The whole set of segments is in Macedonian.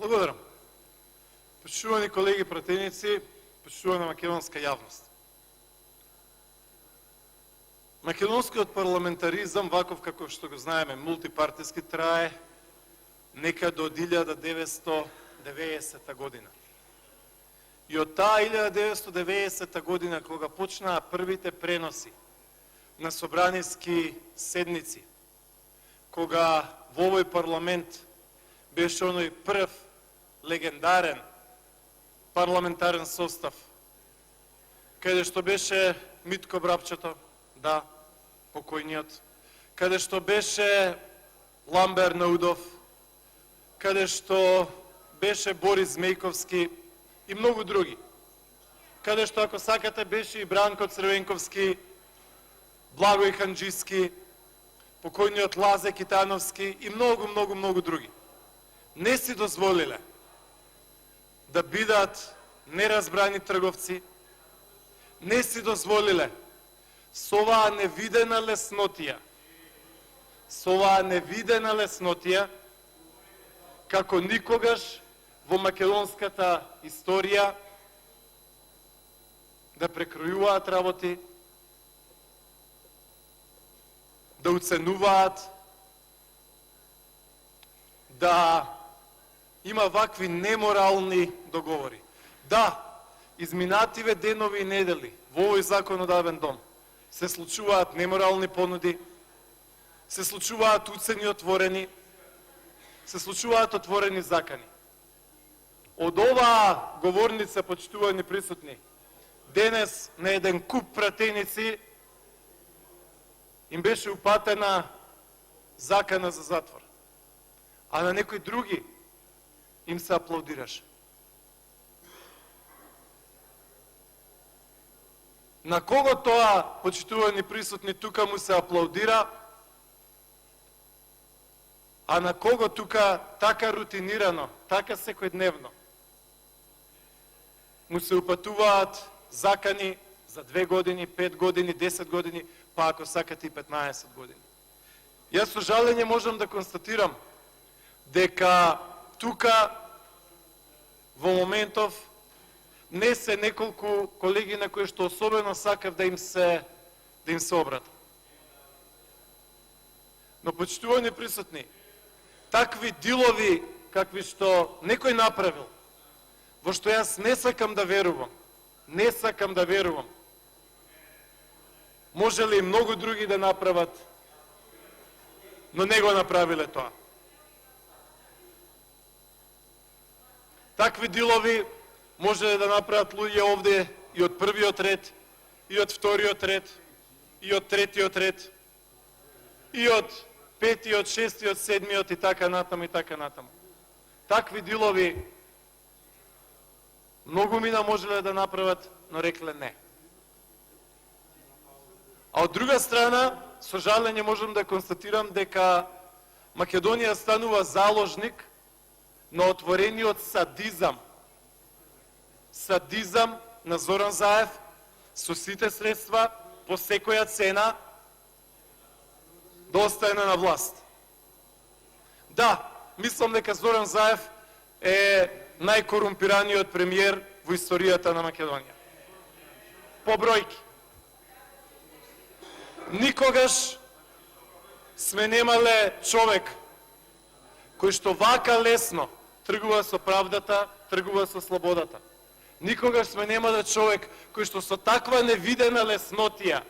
Благодарам. Почитувани колеги пратеници, почитувана македонска јавност. Македонскиот парламентаризам, ваков како што го знаеме, мултипартиски, трае некаде од 1990 година. И од таа 1990 година, кога почнаа првите преноси на собраниски седници, кога во овој парламент беше оној прв легендарен парламентарен состав, каде што беше Митко Брапчето, да, покојниот, каде што беше Ламбер Наудов, каде што беше Борис Мејковски и многу други, каде што, ако сакате, беше и Бранко Црвенковски, Благој Ханџиски, покојниот Лазе Китановски и многу други. Не си дозволиле да бидат неразбрани трговци, не си дозволиле со оваа невидена леснотија, како никогаш во македонската историја, да прекројуваат работи, да уценуваат, да има вакви неморални договори. Да, изминативе денови и недели во овој законодавен дом се случуваат неморални понуди, се случуваат уцени отворени, се случуваат отворени закани. Од оваа говорница, почитувани присутни, денес на еден куп пратеници им беше упатена закана за затвор, а на некои други им се аплаудираше. На кого тоа, почитувани присутни, тука му се аплаудира, а на кого тука така рутинирано, така секојдневно му се упатуваат закани за 2 години, 5 години, 10 години, па ако сакате и 15 години. Јас со жалење можам да констатирам дека тука во моментов не се неколку колеги на кои што особено сакав да им се обратам. Но, почитувани присутни, такви дилови какви што некој направил, во што јас не сакам да верувам, може ли многу други да направат, но не го направиле тоа. Такви дилови може да направат луѓе овде и од првиот ред, и од вториот ред, и од третиот ред, и од петиот, шестиот, седмиот и така натаму. Такви дилови многу мина можеле да направат, но рекле не. А од друга страна, со жалење можам да констатирам дека Македонија станува заложник на отворениот садизам на Зоран Заев со сите средства, по секоја цена, да остане на власт. Да, мислам дека Зоран Заев е најкорумпираниот премиер во историјата на Македонија. По бројки. Никогаш сме немале човек кој што вака лесно тргува со правдата, тргува со слободата. Никогаш сме немале човек кој што со таква невидена леснотија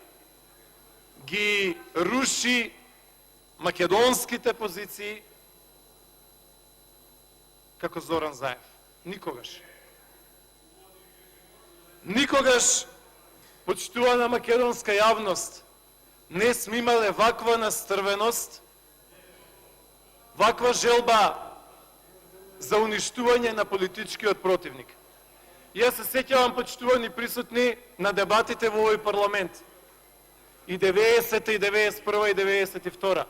ги руши македонските позиции како Зоран Заев. Никогаш. Никогаш, почитувана македонска јавност, не сме имале ваква настрвеност, ваква желба за уништување на политичкиот противник. Јас се сеќавам, почитувани присутни, на дебатите во овој парламент. И 90-та, и 91-та, и 92-та.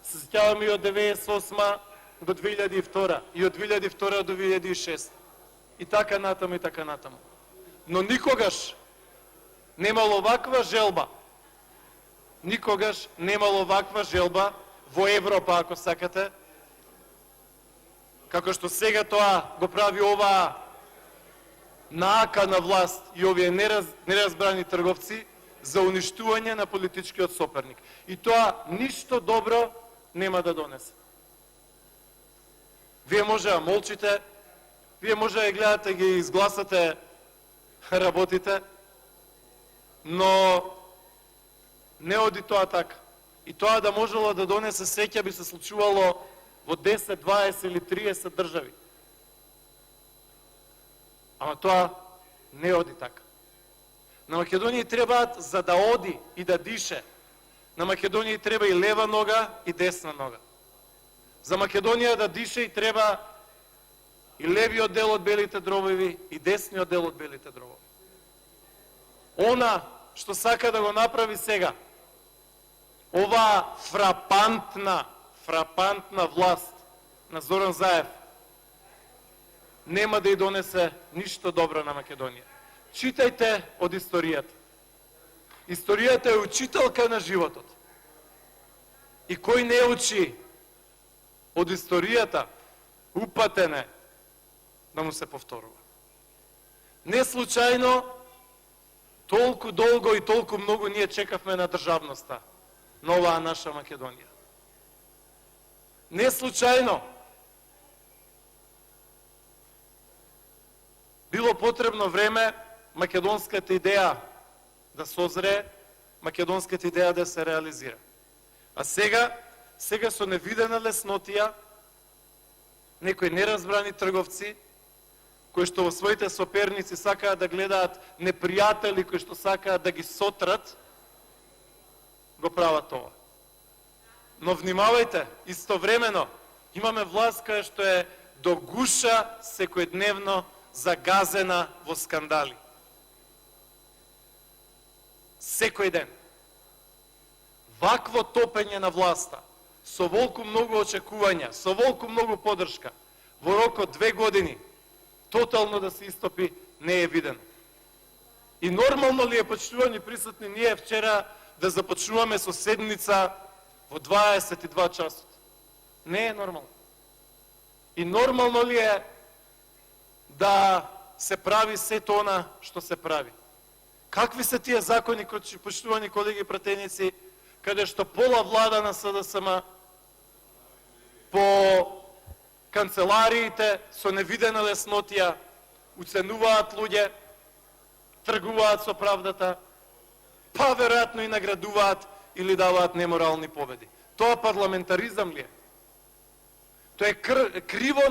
Се сеќавам и од 98-та до 2002-та, и од 2002-та до 2006-та. И така натаму. Но никогаш немало ваква желба, во Европа, ако сакате, како што сега тоа го прави оваа наака на власт и овие неразбрани трговци за уништување на политичкиот соперник. И тоа ништо добро нема да донесе. Вие може да молчите, вие може да гледате, ги изгласате работите, но не оди тоа така. И тоа да можело да донесе сеќа би се случувало во 10, 20 или 30 држави. Ама тоа не оди така. На Македонија требаат, за да оди и да дише, на Македонија треба и лева нога и десна нога. За Македонија да дише и треба и левиот дел од белите дробови и десниот дел од белите дробови. Она што сака да го направи сега, оваа фрапантна власт на Зоран Заев, нема да ја донесе ништо добро на Македонија. Читајте од историјата. Историјата е учителка на животот. И кој не учи од историјата, упатен е да му се повторува. Не случајно, толку долго и толку многу ние чекавме на државноста на оваа наша Македонија. Не случајно било потребно време македонската идеја да созре, македонската идеја да се реализира. А сега со невидена леснотија, некои неразбрани трговци, кои што во своите соперници сакаат да гледаат непријатели, кои што сакаат да ги сотрат, го прават това. Но внимавајте, истовремено имаме власт која што е до гуша секојдневно загазена во скандали. Секој ден. Вакво топење на власта, со волку многу очекувања, со волку многу поддршка, во рок од 2 години, тотално да се истопи, не е видено. И нормално ли е, почитувани присутни, ние вчера да започнуваме со седница во 22 часот? Не е нормално. И нормално ли е да се прави сето она што се прави? Какви се тие закони, почитувани колеги пратеници, каде што пола влада на СДСМ по канцелариите со невидена леснотија уценуваат луѓе, тргуваат со правдата, па веројатно и наградуваат или даваат неморални победи. Тоа парламентаризам ли е? Тоа е криво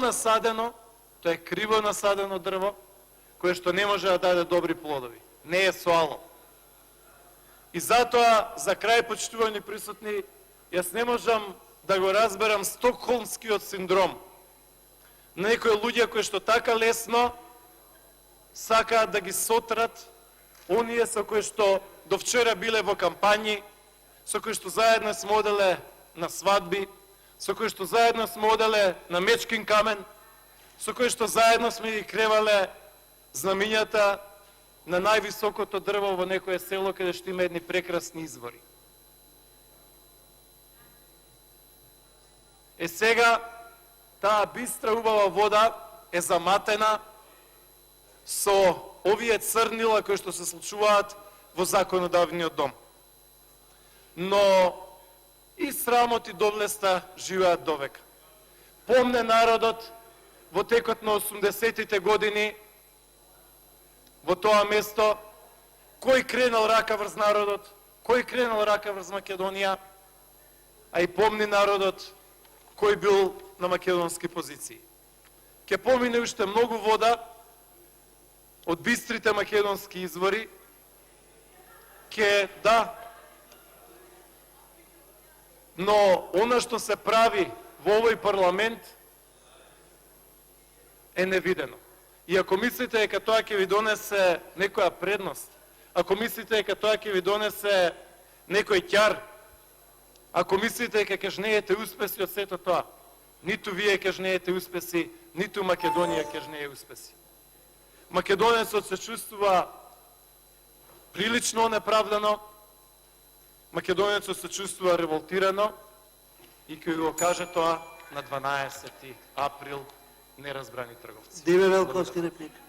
насадено, дрво, кое што не може да даде добри плодови. Не е соало. И затоа, за крај, почитувани присутни, јас не можам да го разберам стокхолмскиот синдром на некои луѓе кои што така лесно сакаат да ги сотрат оние со кои што до вчера биле во кампањи, со кои што заедно сме оделе на свадби, со кои што заедно сме оделе на Мечкин камен, со кои што заедно сме ги кревале знамињата на највисокото дрво во некое село каде што има едни прекрасни извори. Е сега, таа бистра убава вода е заматена со овие црнила кои што се случуваат во законодавниот дом. Но и срамот и доблеста живеат довека. Помне народот во текот на 80-тите години во тоа место кој кренал рака врз народот, кој кренал рака врз Македонија, а и помни народот кој бил на македонски позиции. Ке помине уште многу вода од бистрите македонски извори, но она што се прави во овој парламент е невидено. И ако мислите дека тоа ќе ви донесе некоја предност, ако мислите дека тоа ќе ви донесе некој ќар, ако мислите дека ќе жнеете успеси од сето тоа, ниту вие ќе жнеете успеси, ниту Македонија ќе жнее успеси. Македонецот се чувствува прилично неправдано, македонецот се чувствува револтирано и ќе го каже тоа на 12 април неразбрани трговци. Диве Велковски реплика.